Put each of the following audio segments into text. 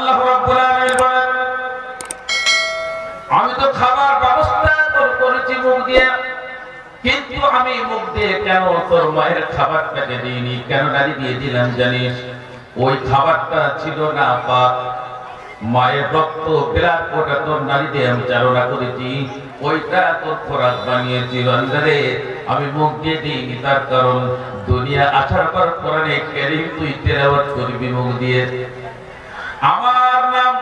আল্লাহ রাব্বুল আলামিন বলেন, আমি তো খাবার ব্যবস্থা করেছি মুখ দিয়ে, কিন্তু আমি মুখ দিয়ে কেন তোর মায়ের খাবারটাকে দিইনি, কেন নারী দিয়ে দিলাম জানিস? ওই খাবারটা ছিল না পাক, মায়ের রক্ত বিরাট কোটা তোর নারী দিয়ে আমি চালনা করেছি, ওইটা তোর খোরাক বানিয়েছি। বান্দারে আমি মুখ দিয়ে দিইনি, তার কারণ দুনিয়া আসার পর কোরআনে কারীম তুই তেলাওয়াত করবি মুখ দিয়ে, আমার নাম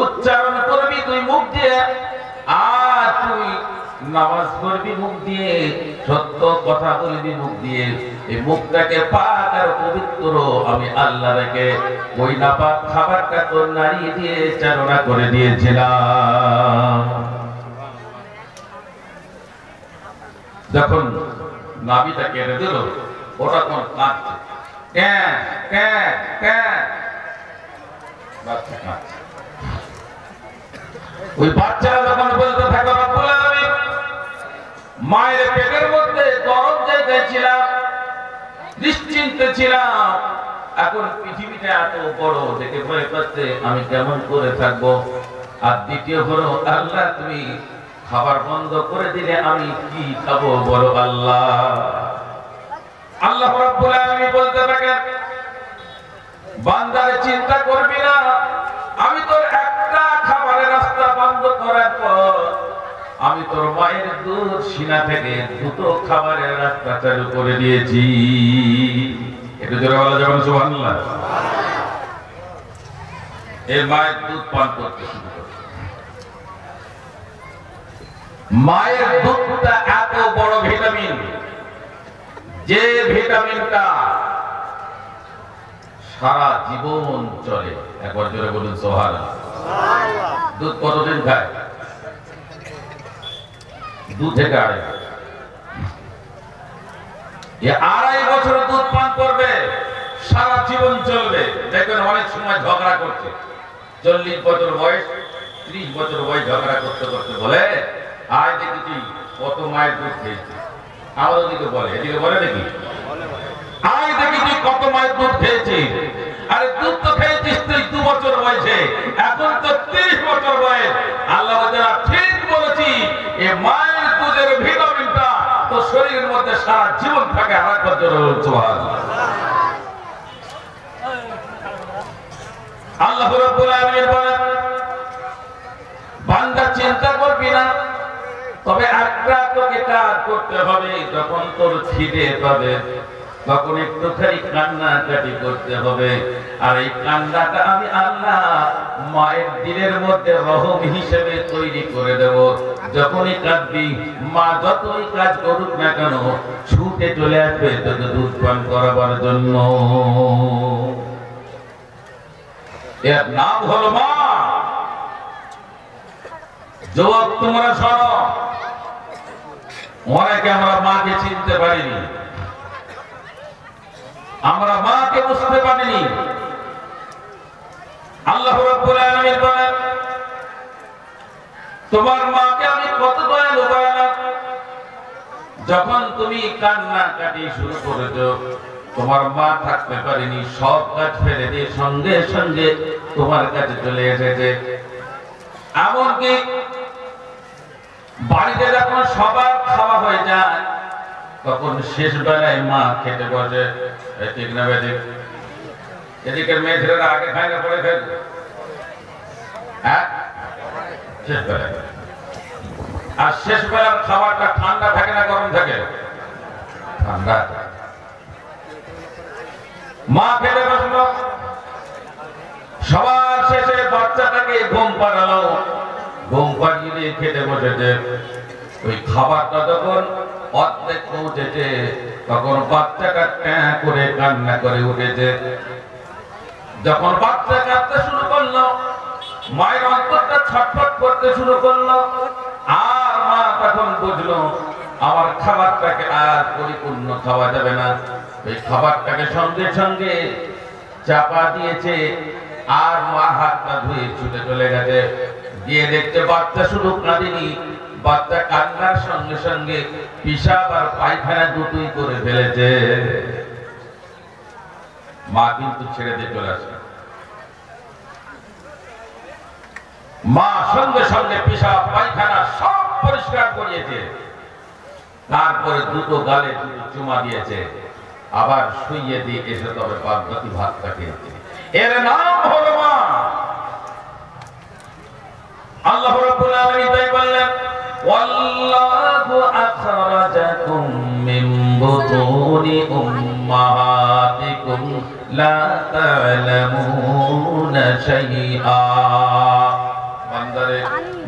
উচ্চারণ করবি তুই মুখ দিয়ে, আর তুই নামাজ পড়বি মুখ দিয়ে, সত্য কথা বলবি মুখ দিয়ে। এই মুখটাকে পাক আর পবিত্র আমি আল্লাহ রেখে ওই নাপাক খাবারটা তোর নারী দিয়ে চালনা করে দিয়েছিলাম। যখন নাভিটা কেটে দিল, ওটা কোন কাঁদছে, ক্যাঁ ক্যাঁ ক্যাঁ, বাচ্চা কাঁদছে। ওই বাচ্চারা যখন বলতে থাকে রব্বুল আলামিন, মায়ের পেটের মধ্যে গরম জায়গায় ছিলাম, নিশ্চিন্তে ছিলাম, এখন পৃথিবীটা এত বড় দেখে ভয় পাচ্ছে, আমি কেমন করে থাকবো? আর দ্বিতীয় হলো আল্লাহ তুমি খাবার বন্ধ করে দিলে আমি কি খাবো বলো আল্লাহ? আল্লাহ রাব্বুল আলামিন বলতে থাকেন, বান্দারে চিন্তা করবি না, আমি তোর একটা খাবারের রাস্তা বন্ধ করার পর আমি তোর মায়ের দুধ সিনা থেকে দুটো খাবারের রাস্তা চালু করে দিয়েছি। একটু জোরে বলা যাবে না সুবহানাল্লাহ? এই মায়ের দুধ পান করতে শুরু করে। মায়ের দুধটা এত বড় ভিটামিন, যে ভিটামিনটা সারা জীবন চলে। একবার জোরে বলুন সুবহানাল্লাহ। দুধ কতদিন খায়? 2 থেকে 2.5 বছর দুধ পান করবে, সারা জীবন চলবে। দেখবেন অনেক সময় ঝগড়া করছে, 40 বছর বয়স, 30 বছর বয়স, ঝগড়া করতে করতে বলে, আয় দেখি তুই কত মায়ের দুধ খেয়েছিস। আমাদের দিকে বলে, এদিকে বলে দেখি, আয় দেখি তুই কত মায়ের দুধ খেয়েছিস। আরে দুধ তো খেয়েছিস তুই 2 বছর বয়সে, এখন তো 30 বছর বয়স। আল্লাহ ঠিক বলেছি, এই মায়ের দুধের ভিটামিনটা তো শরীরের মধ্যে সারা জীবন থাকে। আর বছর আল্লাহ রাব্বুল আলামিন বলেন, বান্দা চিন্তা করবি না, তবে একটা তোকে কাজ করতে হবে। যখন তোর খিদে পাবে তখন একটুখানি কান্নাকাটি করতে হবে। আর এই কান্নাটা আমি আল্লাহ মায়ের দিলের মধ্যে রহম হিসেবে তৈরি করে দেব। যখনই কাঁদবি, মা যতই কাজ করুক না কেন ছুটে চলে আসবে তোকে দুধ পান করাবার জন্য। এর নাম হলো মা। যুবক তোমরা শোনো, অনেকে আমরা মাকে চিনতে পারিনি, আমরা মাকে বুঝতে পারিনি। আল্লাহ রাব্বুল আলামিন বলেন, তোমার মাকে আমি কত দয়ালু বানালাম। যখন তুমি কান্নাকাটি শুরু করেছো, তোমার মা থাকতে পারেনি, সব কাজ ফেলে দিয়ে সঙ্গে সঙ্গে তোমার কাছে চলে এসেছে। এমনকি বাড়িতে যখন সবার খাওয়া হয়ে যায়, তখন শেষ বেলায় মা খেতে বসে। ঠিক না বেদি? এদিকের মেয়েছেলেরা আগে খায় না পরে খায়? হ্যাঁ, শেষ বেলায়। আর শেষ বেলার খাবারটা ঠান্ডা থাকে না গরম থাকে? ঠান্ডা। মা খেতে বসলো, সবার শেষে বাচ্চাটাকে ঘুম পাড়ালো, ঘুম পাড়িয়ে খেতে বসেছে। ওই খাবারটা যখন অর্ধেক পৌঁছেছে, তখন বাচ্চাটা ট্যাঁ করে কান্না করে উঠেছে। যখন বাচ্চা কাঁদতে শুরু করলো, মায়ের অন্তরটা ছটফট করতে শুরু করলো। আর মা তখন বুঝলো আমার খাবারটাকে আর পরিপূর্ণ খাওয়া যাবে না। এই খাবারটাকে সঙ্গে সঙ্গে চাপা দিয়েছে, আর মা হাতটা ধুয়ে ছুটে চলে গেছে। গিয়ে দেখতে বাচ্চা শুধু কাঁদেনি, বাচ্চা কান্নার সঙ্গে সঙ্গে পিশাব আর পায়খানা দুটোই করে ফেলেছে। মা কিন্তু ছেড়ে দিয়ে চলে আসে। মা সঙ্গে সঙ্গে পেশাব পায়খানা সব পরিষ্কার করিয়েছে, তারপরে দুটো গালে দুটো চুমা দিয়েছে, আবার শুইয়ে দিয়ে এসে তবে বাদবাকি ভাতটা খেয়েছে। এর নাম হলো মা। আল্লাহ রাব্বুল আলামিন তাই বললেন, ওয়াল্লাহু আখরাজাকুম মিন বুতুনি উম্মাহাতিকুম লা তা'লামুনা শাইআ। বান্দারে,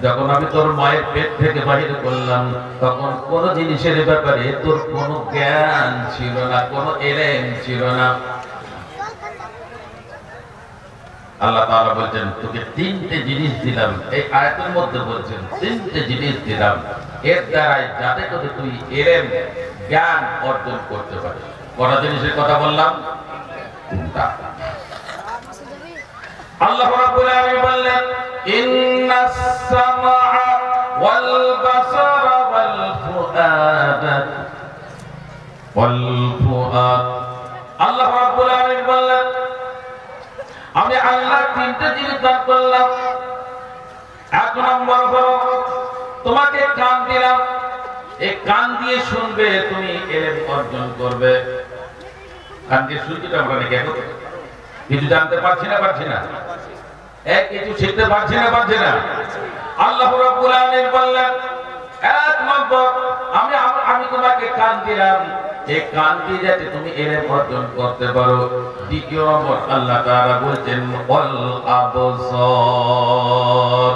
যখন আমি তোর মায়ের পেট থেকে বাহির করলাম, তখন কোন জিনিসের ব্যাপারে তোর কোনো জ্ঞান ছিল না, কোনো এলেম ছিল না। আল্লাহ তাআলা বলছেন, তোকে তিনটে জিনিস দিলাম। এই আয়াতের মধ্যে বলছেন তিনটে জিনিস দিলাম, এর দ্বারাই যাতে করে তুই এলেম জ্ঞান অর্জন করতে পারিস। কটা জিনিসের কথা বললাম? তিনটা। আল্লাহ রাব্বুল আলামিন বললেন, ইন্নাস সামআ ওয়াল বাসারা ওয়াল ফুআদ। আল্লাহ রাব্বুল আলামিন বললেন, আমি আল্লাহ তিনটা জিনিস দান করলাম। এক নম্বর হলো তোমাকে কান দিলাম, এই কান দিয়ে শুনবে, তুমি এলেম অর্জন করবে। কান দিয়ে শুনতে আমরা নাকি এখন কিছু জানতে পারছি না কিছু শিখতে পারছি না। আল্লাহ রাব্বুল আলামিন বললেন, এক নম্বর আমি তোমাকে কান দিলাম, এই কান দিয়ে যাতে তুমি এলেম অর্জন করতে পারো। দ্বিতীয় নম্বর আল্লাহ তাআলা বলছেন, ওয়াল আবসার,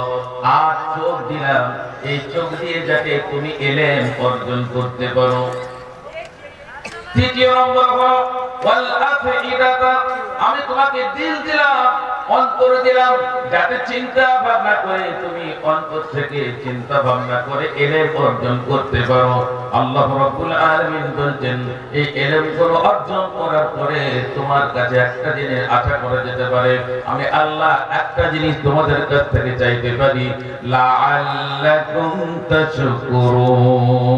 আর চোখ দিলাম, এই চোখ দিয়ে যাতে তুমি এলেম অর্জন করতে পারো। তৃতীয় নম্বর হলো ওয়াল আফইদাতা, আমি তোমাকে দিল দিলাম, অন্তর দিলাম, যাতে চিন্তা ভাবনা করে তুমি অন্তর থেকে চিন্তা ভাবনা করে এলেম অর্জন করতে পারো। আল্লাহ রাব্বুল আলামিন বলছেন, এই এলেমগুলো অর্জন করার পরে তোমার কাছে একটা জিনিস আশা করা যেতে পারে, আমি আল্লাহ একটা জিনিস তোমাদের কাছ থেকে চাইতে পারি, লাআল্লাকুম তাশকুরুন।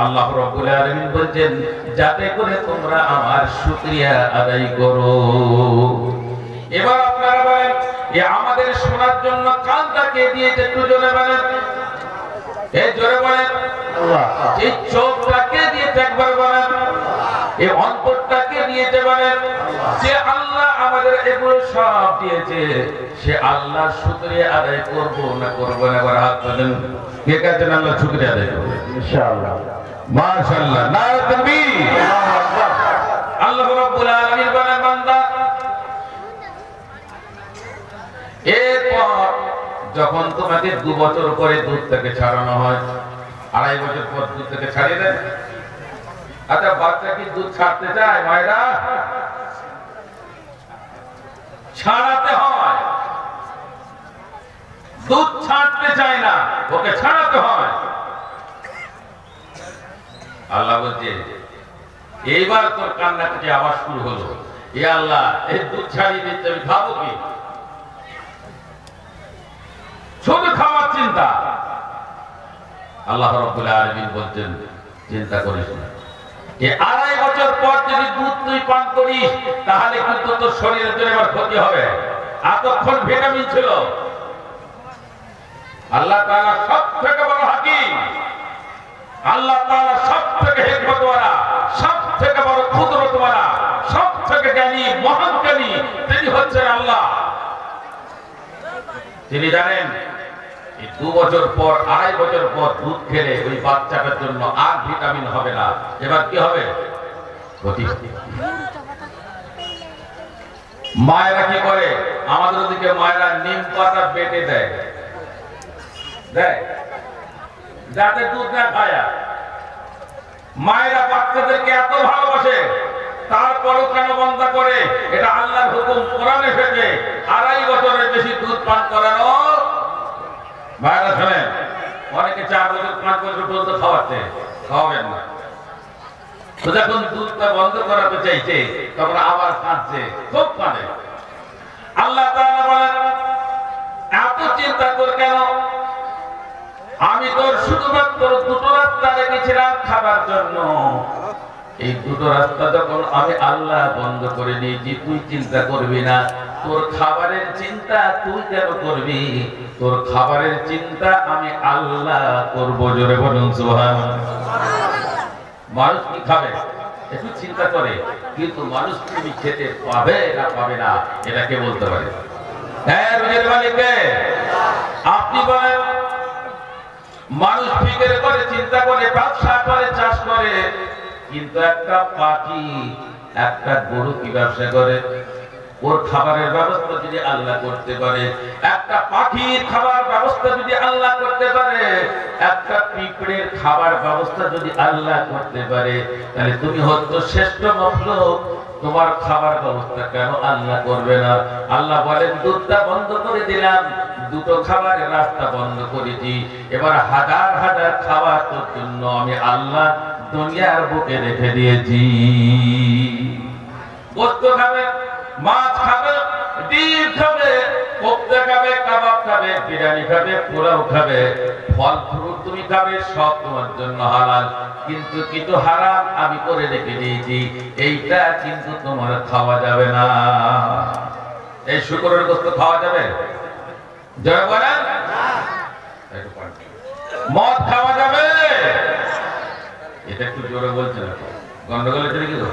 আল্লাহ রাব্বুল আলামিন বলছেন, যাতে করে তোমরা আমার শুকরিয়া আদায় করো। এবার আপনারা বলেন, আমাদের শোনার জন্য কানটাকে দিয়েছে, একটু জোরে বলেন, এই জোরে বলেন। এই চোখটাকে দিয়েছে, একবার বলেন। এই অন্তরটাকে দিয়েছে, বলেন। যে আল্লাহ আমাদের এগুলো সব দিয়েছে, সে আল্লাহ শুকরিয়া আদায় করবো না করবো না? এবার হাত তোলেন, কে কাছেন আল্লাহ শুকরিয়া আদায় করবে? ইনশাআল্লাহ, মাশাআল্লাহ, নারে তাকবীর। আল্লাহ রাব্বুল আলামিন বলেন, বান্দা, এরপর যখন তোমাকে 2 বছর পরে দুধ থেকে ছাড়ানো হয়, 2.5 বছর পর দুধ থেকে ছাড়িয়ে দেন। আচ্ছা, বাচ্চা কি দুধ ছাড়তে চায়? মায়েরা ছাড়াতে হয়, দুধ ছাড়তে চায় না, ওকে ছাড়াতে হয়। আল্লাহ বলছে, এইবার তোর কান্নাকাটি আওয়াজ শুরু হলো, এ আল্লাহ, এই দুধ ছাড়িয়ে দিতে আমি খাবো কি? শুধু খাওয়ার চিন্তা। আল্লাহ রাব্বুল আলামিন বলছেন, চিন্তা করিস না, এই 2.5 বছর পর যদি দুধ তুই পান করিস, তাহলে কিন্তু তোর শরীরের জন্য আবার ক্ষতি হবে। এতক্ষণ ভিটামিন ছিল। আল্লাহ তাআলা সবথেকে বড় হাকিম, আল্লাহ তাআলা সবথেকে হিকমতওয়ালা, সবথেকে বড় কুদরতওয়ালা, সবথেকে জ্ঞানী, মহান জ্ঞানী, তিনি হচ্ছেন আল্লাহ। তিনি জানেন এই 2 বছর পর, 2.5 বছর পর দুধ খেলে ওই বাচ্চাটার জন্য আর ভিটামিন হবে না। এবার কি হবে? ক্ষতি। মায়েরা কি করে? আমাদের ওদিকে মায়েরা নিম পাতা বেটে দেয়, যাতে দুধ না খায়। মায়েরা বাচ্চাদেরকে এত ভালোবাসে, তারপরও কেন বন্ধ করে? এটা আল্লাহর হুকুম, কোরআনে এসেছে। 2.5 বছরের বেশি দুধ পান করানো। মায়েরা শোনেন, অনেকে 4 বছর 5 বছর পর্যন্ত খাওয়াচ্ছে, খাওয়াবেন না। তো যখন দুধটা বন্ধ করাতে চাইছে, তখন আবার কাঁদছে, খুব কাঁদে। আল্লাহ তাআলা বলেন, এত চিন্তা কর কেন? আমি তোর শুধুমাত্র 2টো রাস্তা রেখেছিলাম খাবার জন্য। এই 2টো রাস্তা যখন আমি আল্লাহ বন্ধ করে দিয়েছি, তুই চিন্তা করবি না। তোর খাবারের চিন্তা তুই কেন করবি? তোর খাবারের চিন্তা আমি আল্লাহ করব। জোরে বলুন সুবহানাল্লাহ। মানুষ কি খাবে একটু চিন্তা করে, কিন্তু মানুষ তুমি খেতে পাবে না পাবে না এটা কে বলতে পারে? হ্যাঁ, রুজির মালিক কে? আপনি বলেন। মানুষ ফিকির করে, চিন্তা করে, ব্যবসা করে, চাষ করে, কিন্তু একটা পাখি, একটা গরু কি ব্যবসা করে? ওর খাবারের ব্যবস্থা যদি আল্লাহ করতে পারে, একটা পাখির খাবার ব্যবস্থা যদি আল্লাহ করতে পারে, একটা পিঁপড়ের খাবার ব্যবস্থা যদি আল্লাহ করতে পারে, তাহলে তুমি হয়তো শ্রেষ্ঠ মখলুক, তোমার খাবার ব্যবস্থা কেন আল্লাহ করবে না? আল্লাহ বলেন, দুধটা বন্ধ করে দিলাম, দুটো খাবারের রাস্তা বন্ধ করেছি, এবার হাজার হাজার খাবার তোর জন্য আমি আল্লাহ দুনিয়ার বুকে রেখে দিয়েছি। গোস্ত খাবে, মাছ খাবে, ডিম খাবে, কোফতা খাবে, কাবাব খাবে, বিরিয়ানি খাবে, পোলাও খাবে, ফল ফ্রুট তুমি খাবে, সব তোমার জন্য হালাল, কিন্তু কিছু হারাম আমি করে রেখে দিয়েছি, এইটা কিন্তু তোমার খাওয়া যাবে না। এই শুকরের গোস্ত খাওয়া যাবে? জয় বলেন। মদ খাওয়া যাবে? এটা একটু জোরে বলছে না, গন্ডগোল চলে গেল।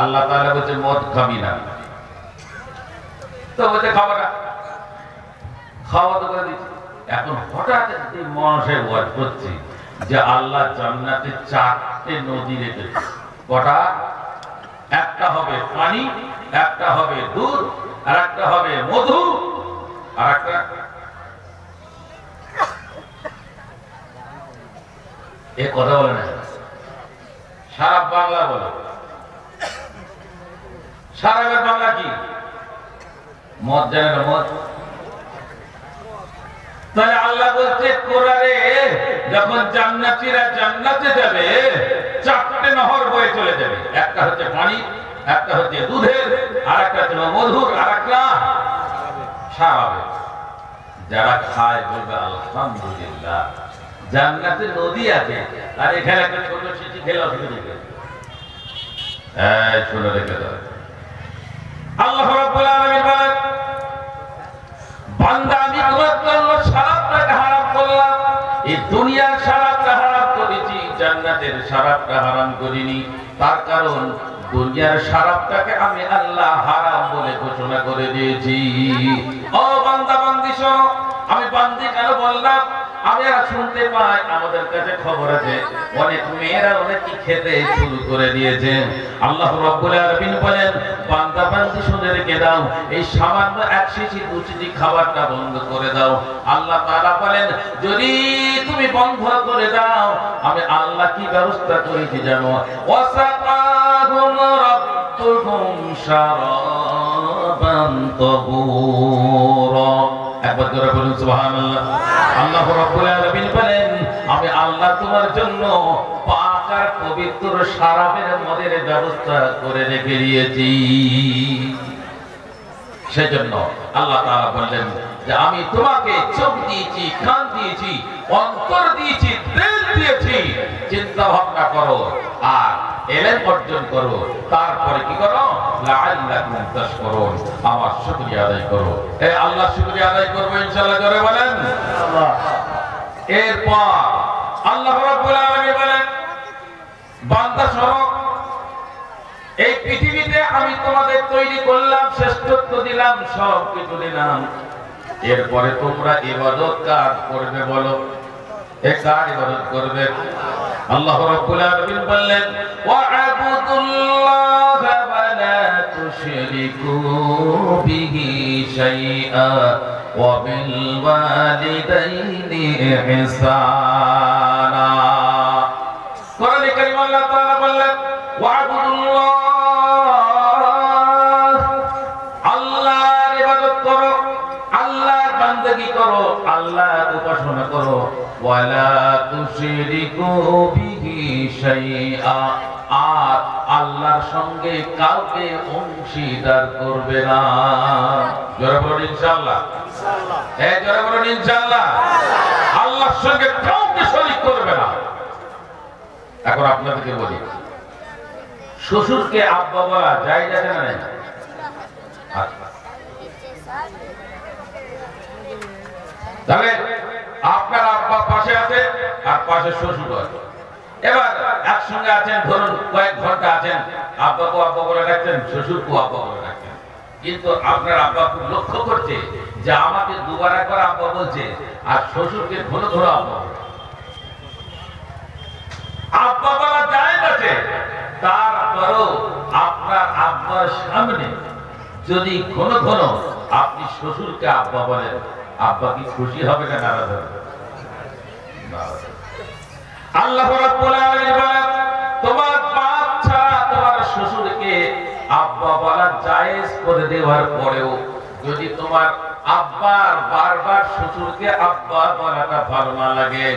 আল্লাহ তাআলা বলছে মদ খাবি না, তো বলছে খাবো না, খাওয়া তো করে দিচ্ছি। এখন হঠাৎ এই মানুষের ওয়াজ করছি যে আল্লাহ জান্নাতে 4টে নদী রেখেছে। কটা? একটা হবে পানি, একটা হবে দুধ, আর একটা হবে মধু, আর একটা এ কথা বলে না, সারা বাংলা বলে। সারা বাংলা কি মদ জানে না? মদ। তাহলে আল্লাহ বলছে কোরআনে, যখন জান্নাতীরা জান্নাতে যাবে 4টে নহর বয়ে চলে যাবে। একটা হচ্ছে পানি, একটা হচ্ছে দুধের, আর একটা হচ্ছে মধুর, আর একটা স্বাভাবিক। যারা খায় বলবে আলহামদুলিল্লাহ, জান্নাতে নদী আছে, আর এখানে একটা ছোট শিশু খেলে অসুবিধা নেই। শুনে রেখে দাও। আল্লাহ রাব্বুল আলামিন বলেন, বান্দা আমি তোমার জন্য শরাবটাকে হারাম করলাম, এই দুনিয়ার শরাবটা হারাম করেছি, জান্নাতের শরাবটা হারাম করিনি। তার কারণ দুনিয়ার শরাবটাকে আমি আল্লাহ হারাম বলে ঘোষণা করে দিয়েছি। ও বান্দা বান্দি শোনো, আমি বান্দি কেন বললাম? আমরা শুনতে পাই, আমাদের কাছে খবর আছে, অনেক মেয়েরা অনেক কি খেতে শুরু করে দিয়েছে। আল্লাহ রাব্বুল আলামিন বলেন, বান্দা বান্দি শুনে রেখে দাও, এই সামান্য এক শিশি দু শিশি খাবারটা বন্ধ করে দাও। আল্লাহ তাআলা বলেন, যদি তুমি বন্ধ করে দাও, আমি আল্লাহ কি ব্যবস্থা করেছি জানো? ওয়াসাকাহুম রাব্বুহুম শারাবান তাহুরা। একবার করে বলুন সুবহানাল্লাহ। আল্লাহ রাব্বুল আলামিন বলেন, আমি আল্লাহ তোমার জন্য পাক আর পবিত্র শরাবের মদের ব্যবস্থা করে রেখে দিয়েছি। সেজন্য আল্লাহ তাআলা বললেন যে আমি তোমাকে চোখ দিয়েছি, কান দিয়েছি, অন্তর দিয়েছি, দিল দিয়েছি, চিন্তা ভাবনা করো আর ইলম অর্জন করো, তারপরে কি করো? লাআল্লাকুম তাশকুরুন, আমার শুকরিয়া আদায় করো। এই আল্লাহ শুকরিয়া আদায় করব ইনশাআল্লাহ। জোরে বলেন আল্লাহ। এরপর আল্লাহ রাব্বুল আলামিন বলেন, বান্দা শোনো, এই পৃথিবীতে আমি তোমাদের তৈরি করলাম, শ্রেষ্ঠত্ব দিলাম, সব কিছু দিলাম, এরপরে তোমরা ইবাদত কার করবে বলো? কার ইবাদত করবে? আল্লাহ রাব্বুল আলামিন বললেন, ওয়া'বুদুল্লাহা ওয়া লা তুশরিকু বিহি শাইআ ওয়া বিল ওয়ালিদাইনি ইহসানা। কোরআনে কারীম আল্লাহ তাআলা বললেন, ওয়া'বুদুল্লাহ, আল্লাহর ইবাদত করো, আল্লাহর বান্দাগি করো, আল্লাহর উপাসনা করো, ওয়া লা তুশরিকু বিহি শাইআ, আর আল্লাহর সঙ্গে কাউকে অংশীদার করবে না। জোরে বলুন ইনশাআল্লাহ। ইনশাআল্লাহ। জোরে বলুন ইনশাআল্লাহ। আল্লাহর সঙ্গে কাউকে শরীক করবে না। এখন আপনাদেরকে বলি, শ্বশুরকে আব্বা বলা যায় যাবে না? তাহলে আপনার আব্বা পাশে আছে আর পাশে শ্বশুর আছে, এবার একসঙ্গে আছেন, ধরুন কয়েক ঘন্টা আছেন, আব্বাকে আব্বা বলে ডাকছেন, শ্বশুরকে আব্বা বলে ডাকছেন, কিন্তু আপনার আব্বা খুব লক্ষ্য করছে যে আমাকে দুবার একবার আব্বা বলছে আর শ্বশুরকে ঘন ঘন আব্বা বলছে। আব্বা বলা যায় আছে, তারপরও আপনার আব্বার সামনে যদি ঘন ঘন আপনি শ্বশুরকে আব্বা বলেন, আব্বা কি খুশি হবে না নারাজ হবে? আল্লাহ রাব্বুল আলামিন বলেন, তোমার বাপ ছাড়া তোমার শ্বশুরকে আব্বা বলা জায়েজ করে দেওয়ার পরেও যদি তোমার আব্বার বারবার শ্বশুরকে আব্বা বলাটা ভালো না লাগে,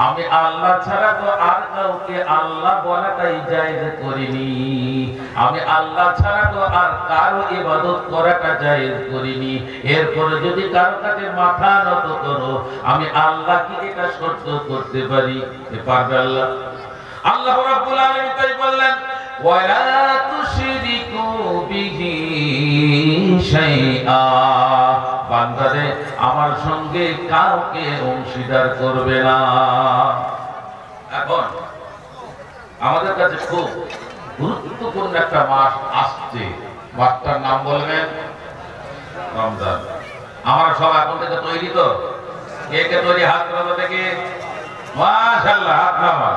আমি আল্লাহ ছাড়া তো আর কাউকে আল্লাহ বলাটাই জায়েজ করিনি, আমি আল্লাহ ছাড়া তো আর কারো ইবাদত করাটা জায়েজ করিনি, এরপরে যদি কারো কাছে মাথা নত করো, আমি আল্লাহ কি এটা সহ্য করতে পারি? পারবে আল্লাহ? আল্লাহ রাব্বুল আলামিন তাই বললেন, ওয়ালা তুশরিকু বিহি শাইআ, বান্দারে আমার সঙ্গে কাউকে অংশীদার করবে না। এখন আমাদের কাছে খুব গুরুত্বপূর্ণ একটা মাস আসছে, মাসটার নাম বলবেন রমজান। আমরা সব এখন থেকে তৈরি তো? কে কে তৈরি? হাত নামা থেকে, মাশাআল্লাহ, হাত নামা,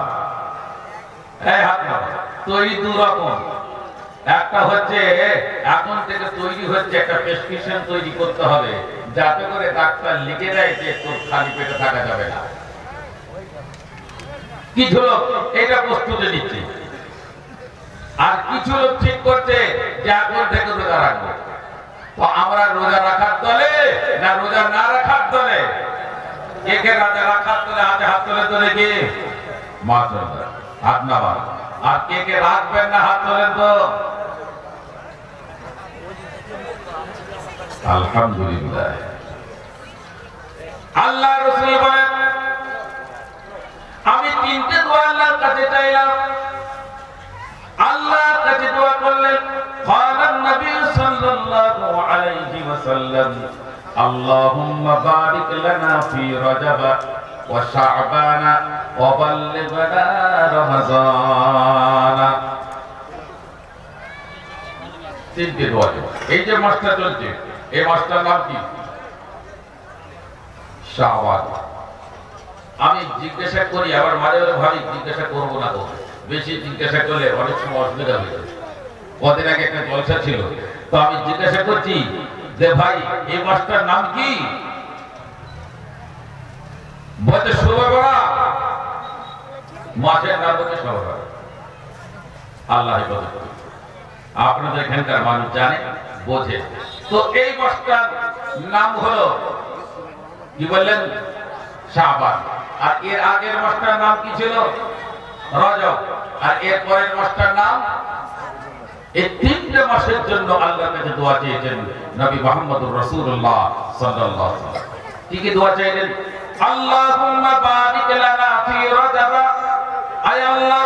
এই হাত নামা। তৈরি দু রকম, একটা হচ্ছে এখন থেকে তৈরি হচ্ছে একটা প্রেসক্রিপশন তৈরি করতে হবে, যাতে করে ডাক্তার লিখে দেয় যে তোর খালি পেটে থাকা যাবে না। কিছু লোক এটা প্রস্তুতি নিচ্ছে, আর কিছু লোক ঠিক করছে যে এখন থেকে রোজা রাখবো। তো আমরা রোজা রাখার দলে না রোজা না রাখার দলে? কে রাজা রাখার দলে? হাতে হাত তোলে তো দেখি, মাশাআল্লাহ, হাত নামান। আর কে কে রাখবেন না হাত তোলেন তো? আলহামদুলিল্লাহ। আল্লাহ রাসূল বলেন, আমি তিনটে দোয়া আল্লাহর কাছে চাইলাম, আল্লাহর কাছে দোয়া করলেন। ক্বালান নবী সাল্লাল্লাহু আলাইহি ওয়াসাল্লাম, আল্লাহুম্মা বারিক লানা ফি রাজাব ওয়া শাবান ওয়া বাল্লিগনা রমাযান। তিনটে দোয়া। এই যে মাসটা চলছে, এই মাসটার নাম কি? শাবান। আমি জিজ্ঞাসা করি, আবার মাঝে মাঝে ভাবি জিজ্ঞাসা করবো না তো, বেশি জিজ্ঞাসা করলে অনেক সময় অসুবিধা হয়ে যাবে। কদিন আগে একটা জলসা ছিল, তো আমি জিজ্ঞাসা করছি যে ভাই এই মাসটার নাম কি? বলতে শোভা বড়া, মাসের নাম হচ্ছে শোভা বড়া। আল্লাহ হেফাজত করুন। আপনাদের এখানকার মানুষ জানে, বোঝে। তো এই মাসটার নাম হলো কি বললেন? শাবান। আর এর আগের মাসটার নাম কি ছিল? রজব। আর এর পরের মাসটার নাম? এই তিনটে মাসের জন্য আল্লাহর কাছে দোয়া চেয়েছেন নবী মুহাম্মদুর রাসূলুল্লাহ সাল্লাল্লাহু আলাইহি ওয়াসাল্লাম। কি দোয়া চাইলেন? আল্লাহুম্মা বারিক লানা ফি রজব, আয় আল্লাহ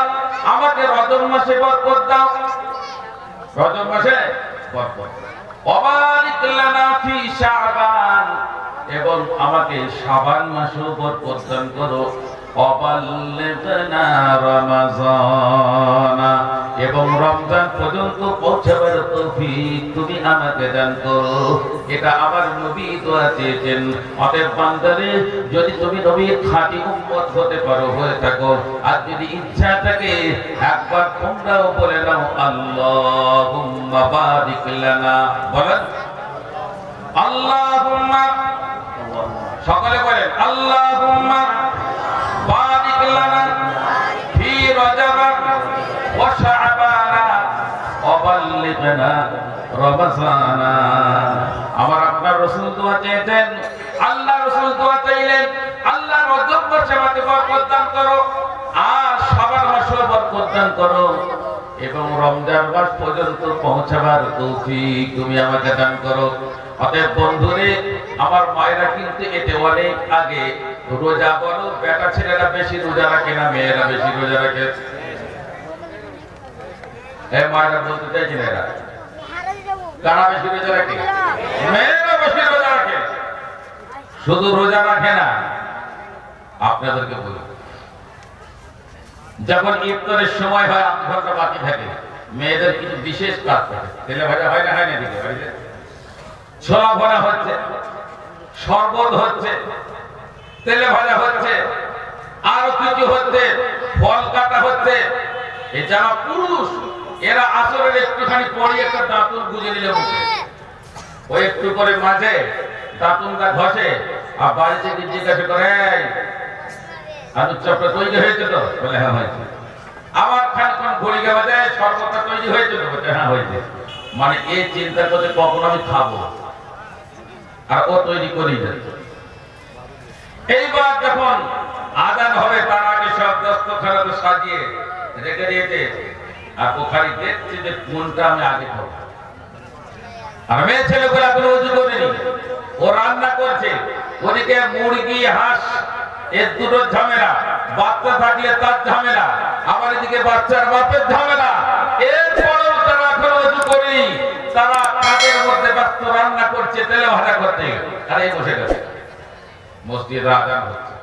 আমাকে রজব মাসে বরকত দাও, রজব মাসে বরকত। ওয়া বারিক লানা ফি শাবান, এবং আমাকে শাবান মাসেও বরকত দান করো। ওয়া বাল্লিগনা রমাযান, এবং রমজান পর্যন্ত পৌঁছাবার তৌফিক তুমি আমাকে দান করো। এটা আমার নবী দোয়া চেয়েছেন। অতএব বান্দারে, যদি তুমি নবীর খাঁটি উম্মত হতে পারো, হয়ে থাকো, আর যদি ইচ্ছা থাকে একবার তোমরাও বলে নাও আল্লাহুম্মা বারিক লানা। বলেন আল্লাহুম্মা, সকলে বলেন আল্লাহুম্মা বারিক লানা ফি রজব ওয়া শাবান ওয়া বাল্লিগনা রমাযান। আমার আপনার রাসূল দোয়া চেয়েছেন, আল্লাহ রাসূল দোয়া চাইলেন, আল্লাহ রজব মাসে আমাকে বরকত দান করো, আর শাবান মাসে বরকত দান করো, এবং রমজান মাস পর্যন্ত পৌঁছাবার তৌফিক তুমি আমাকে দান করো। অতএব বন্ধুরে, আমার মায়েরা কিন্তু এতে অনেক আগে রোজা, বলো বেটা ছেলেরা বেশি রোজা রাখে না মেয়েরা বেশি রোজা রাখে? এই মায়েরা বলতে চাইছেন এরা কারা বেশি রোজা রাখে? মেয়েরা বেশি রোজা রাখে। শুধু রোজা রাখে না, আপনাদেরকে বলি, যখন ইফতারের সময় হয় 8 ঘন্টা বাকি থাকে, মেয়েদের কিছু বিশেষ কাজ থাকে। তেলে ভাজা হয় না, হয় না? দিকে বাড়িতে ছোলা ভরা হচ্ছে, শরবত হচ্ছে, তেলে ভাজা হচ্ছে, আরো কিছু হচ্ছে, ফল কাটা হচ্ছে। এই যারা পুরুষ, এরা আসরের একটুখানি পরে একটা দাঁতুন গুজে নিলে মুখে, ওই একটু করে মাঝে দাঁতুনটা ঘষে, আর বাড়ি থেকে জিজ্ঞাসা করে, আলুর চপটা তৈরি হয়েছে তো? বলে হ্যাঁ হয়েছে। আবার খানিকক্ষণ ঘড়ি গেলে দেয়, শরবতটা তৈরি হয়েছে তো? বলছে হ্যাঁ হয়েছে। মানে এই চিন্তা করতে কখন আমি খাবো, আর ও তৈরি করেই যাচ্ছে। এইবার যখন আজান হবে, তার আগে সব দস্তখানা সাজিয়ে রেখে দিয়েছে, আর বোখারি দেখছে যে কোনটা আমি আগে খাবো। আর মেয়ে ছেলেগুলো কোনো উজু করেনি, ও রান্না করছে, ওদিকে মুরগি হাঁস এর দুটো ঝামেলা, বাচ্চা থাকলে তার ঝামেলা, আবার এদিকে বাচ্চার বাপের ঝামেলা। এরপরেও তারা এখনো উজু করেনি, তারা কাজের মধ্যে ব্যস্ত, রান্না করছে, তেলে ভাজা করছে, আর এই বসে গেছে। মসজিদে আজান হচ্ছে।